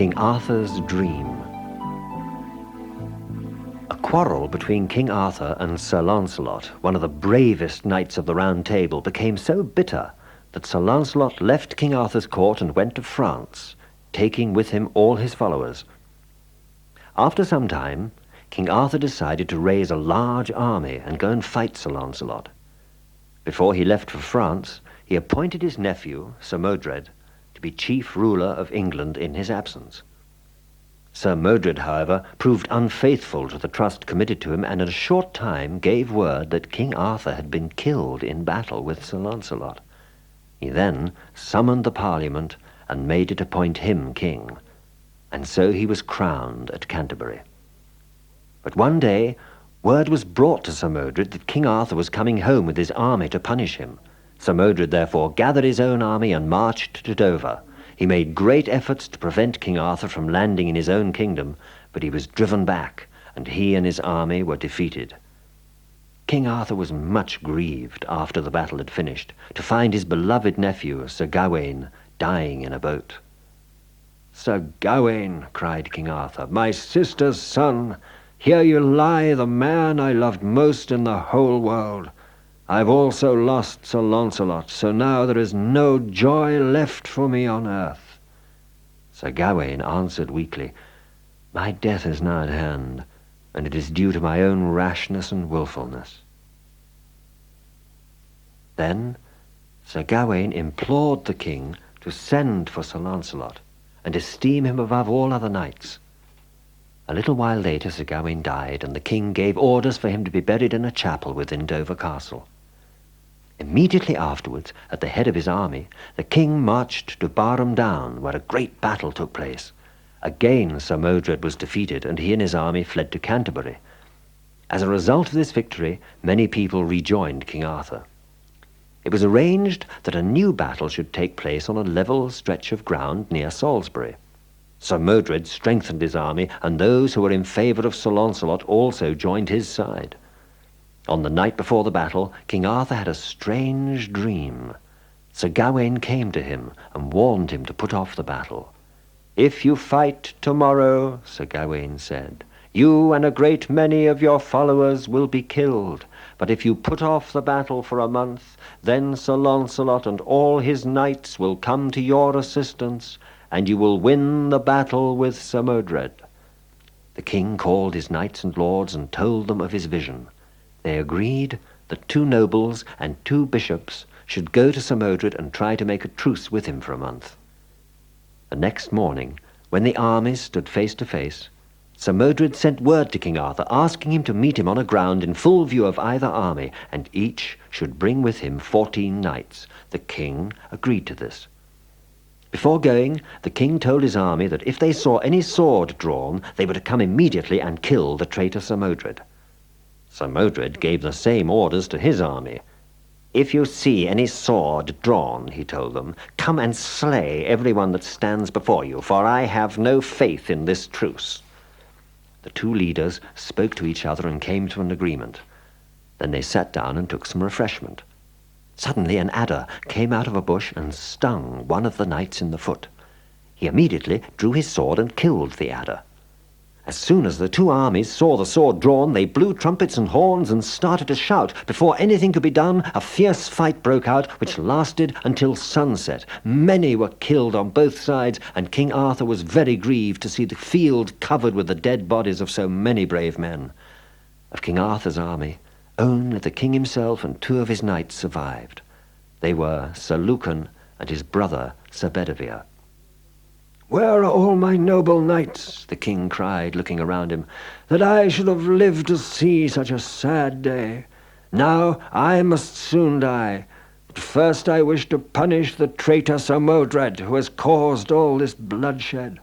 King Arthur's Dream. A quarrel between King Arthur and Sir Lancelot, one of the bravest knights of the Round Table, became so bitter that Sir Lancelot left King Arthur's court and went to France, taking with him all his followers. After some time, King Arthur decided to raise a large army and go and fight Sir Lancelot. Before he left for France, he appointed his nephew, Sir Modred, to be chief ruler of England in his absence. Sir Modred, however, proved unfaithful to the trust committed to him, and in a short time gave word that King Arthur had been killed in battle with Sir Lancelot. He then summoned the Parliament and made it appoint him king, and so he was crowned at Canterbury. But one day, word was brought to Sir Modred that King Arthur was coming home with his army to punish him. Sir Modred therefore gathered his own army and marched to Dover. He made great efforts to prevent King Arthur from landing in his own kingdom, but he was driven back, and he and his army were defeated. King Arthur was much grieved after the battle had finished to find his beloved nephew, Sir Gawain, dying in a boat. "Sir Gawain," cried King Arthur, "my sister's son, here you lie, the man I loved most in the whole world. I've also lost Sir Lancelot, so now there is no joy left for me on earth." Sir Gawain answered weakly, "My death is now at hand, and it is due to my own rashness and wilfulness." Then Sir Gawain implored the king to send for Sir Lancelot, and esteem him above all other knights. A little while later Sir Gawain died, and the king gave orders for him to be buried in a chapel within Dover Castle. Immediately afterwards, at the head of his army, the king marched to Barham Down, where a great battle took place. Again Sir Modred was defeated, and he and his army fled to Canterbury. As a result of this victory, many people rejoined King Arthur. It was arranged that a new battle should take place on a level stretch of ground near Salisbury. Sir Modred strengthened his army, and those who were in favour of Sir Lancelot also joined his side. On the night before the battle, King Arthur had a strange dream. Sir Gawain came to him and warned him to put off the battle. "If you fight tomorrow," Sir Gawain said, "you and a great many of your followers will be killed. But if you put off the battle for a month, then Sir Lancelot and all his knights will come to your assistance, and you will win the battle with Sir Modred." The king called his knights and lords and told them of his vision. They agreed that 2 nobles and 2 bishops should go to Sir Modred and try to make a truce with him for a month. The next morning, when the armies stood face to face, Sir Modred sent word to King Arthur, asking him to meet him on a ground in full view of either army, and each should bring with him 14 knights. The king agreed to this. Before going, the king told his army that if they saw any sword drawn, they were to come immediately and kill the traitor Sir Modred. Sir Modred gave the same orders to his army. "If you see any sword drawn," he told them, "come and slay everyone that stands before you, for I have no faith in this truce." The 2 leaders spoke to each other and came to an agreement. Then they sat down and took some refreshment. Suddenly an adder came out of a bush and stung one of the knights in the foot. He immediately drew his sword and killed the adder. As soon as the 2 armies saw the sword drawn, they blew trumpets and horns and started to shout. Before anything could be done, a fierce fight broke out, which lasted until sunset. Many were killed on both sides, and King Arthur was very grieved to see the field covered with the dead bodies of so many brave men. Of King Arthur's army, only the king himself and 2 of his knights survived. They were Sir Lucan and his brother Sir Bedivere. "Where are all my noble knights?" the king cried, looking around him, "that I should have lived to see such a sad day. Now I must soon die, but first I wish to punish the traitor Sir Modred, who has caused all this bloodshed."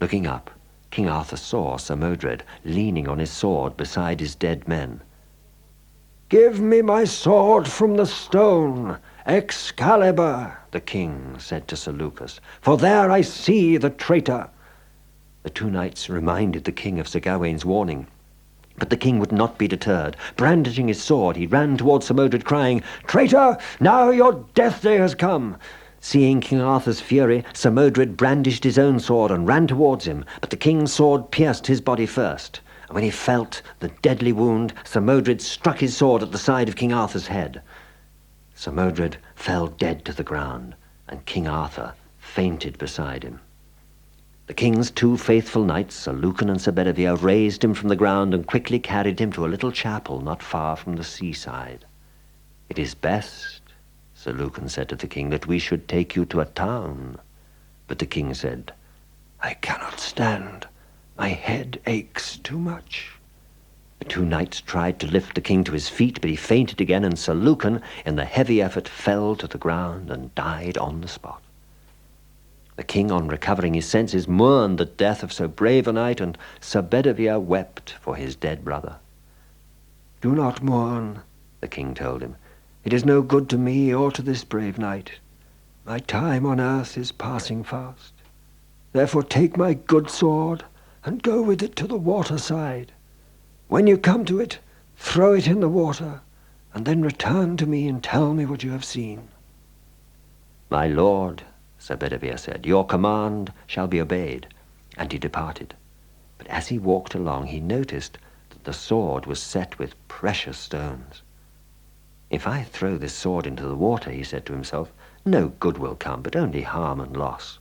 Looking up, King Arthur saw Sir Modred leaning on his sword beside his dead men. "Give me my sword from the stone, Excalibur," the king said to Sir Lucas, "for there I see the traitor." The 2 knights reminded the king of Sir Gawain's warning, but the king would not be deterred. Brandishing his sword, he ran towards Sir Modred, crying, "Traitor, now your death day has come. Seeing King Arthur's fury, Sir Modred brandished his own sword and ran towards him, but the king's sword pierced his body first. And when he felt the deadly wound, Sir Modred struck his sword at the side of King Arthur's head. Sir Modred fell dead to the ground, and King Arthur fainted beside him. The king's two faithful knights, Sir Lucan and Sir Bedivere, raised him from the ground and quickly carried him to a little chapel not far from the seaside. "It is best," Sir Lucan said to the king, "that we should take you to a town." But the king said, "I cannot stand. My head aches too much." The two knights tried to lift the king to his feet, but he fainted again, and Sir Lucan, in the heavy effort, fell to the ground and died on the spot. The king, on recovering his senses, mourned the death of so brave a knight, and Sir Bedivere wept for his dead brother. "Do not mourn," the king told him. "It is no good to me or to this brave knight. My time on earth is passing fast. Therefore take my good sword and go with it to the waterside. When you come to it, throw it in the water, and then return to me and tell me what you have seen." "My lord," Sir Bedivere said, "your command shall be obeyed." And he departed. But as he walked along, he noticed that the sword was set with precious stones. "If I throw this sword into the water," he said to himself, "no good will come, but only harm and loss."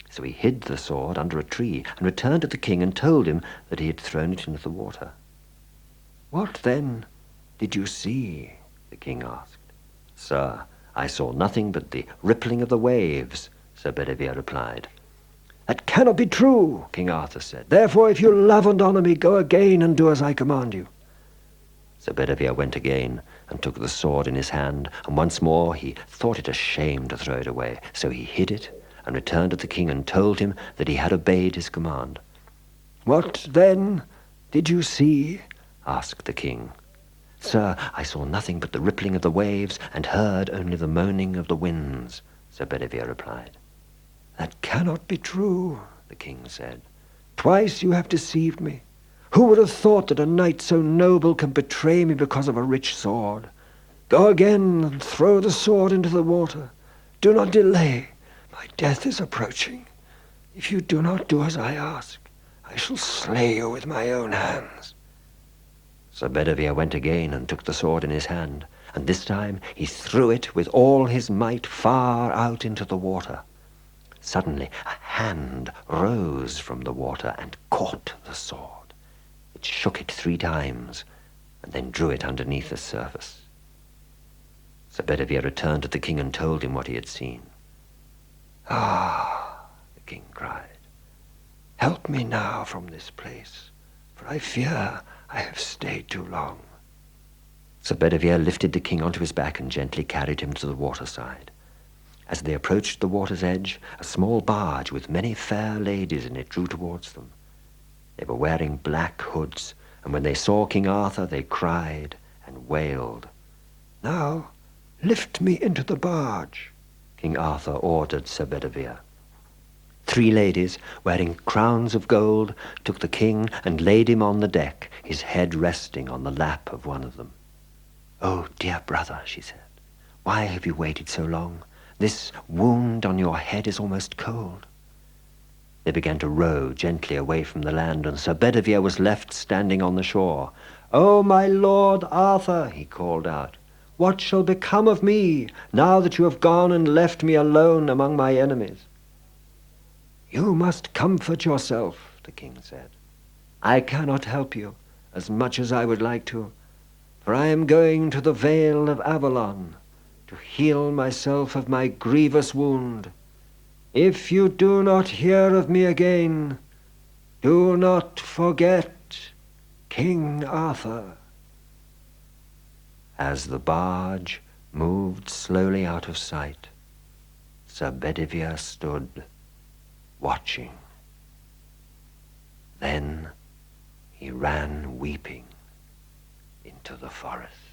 So he hid the sword under a tree and returned to the king and told him that he had thrown it into the water. "What, then, did you see?" the king asked. "Sir, I saw nothing but the rippling of the waves," Sir Bedivere replied. "That cannot be true," King Arthur said. "Therefore, if you love and honor me, go again and do as I command you." Sir Bedivere went again and took the sword in his hand, and once more he thought it a shame to throw it away. So he hid it and returned to the king and told him that he had obeyed his command. "What, then, did you see?" asked the king. "Sir, I saw nothing but the rippling of the waves and heard only the moaning of the winds," Sir Bedivere replied. "That cannot be true," the king said. "Twice you have deceived me. Who would have thought that a knight so noble can betray me because of a rich sword? Go again and throw the sword into the water. Do not delay. My death is approaching. If you do not do as I ask, I shall slay you with my own hands." Sir Bedivere went again and took the sword in his hand, and this time he threw it with all his might far out into the water. Suddenly a hand rose from the water and caught the sword. It shook it 3 times and then drew it underneath the surface. Sir Bedivere returned to the king and told him what he had seen. "Ah," the king cried, "help me now from this place, for I fear I have stayed too long." Sir Bedivere lifted the king onto his back and gently carried him to the waterside. As they approached the water's edge, a small barge with many fair ladies in it drew towards them. They were wearing black hoods, and when they saw King Arthur, they cried and wailed. "Now lift me into the barge," King Arthur ordered Sir Bedivere. 3 ladies, wearing crowns of gold, took the king and laid him on the deck, his head resting on the lap of one of them. "Oh, dear brother," she said, "why have you waited so long? This wound on your head is almost cold." They began to row gently away from the land, and Sir Bedivere was left standing on the shore. "Oh, my lord Arthur," he called out, "what shall become of me now that you have gone and left me alone among my enemies?" "You must comfort yourself," the king said. "I cannot help you as much as I would like to, for I am going to the Vale of Avalon to heal myself of my grievous wound. If you do not hear of me again, do not forget King Arthur." As the barge moved slowly out of sight, Sir Bedivere stood watching. Then he ran weeping into the forest.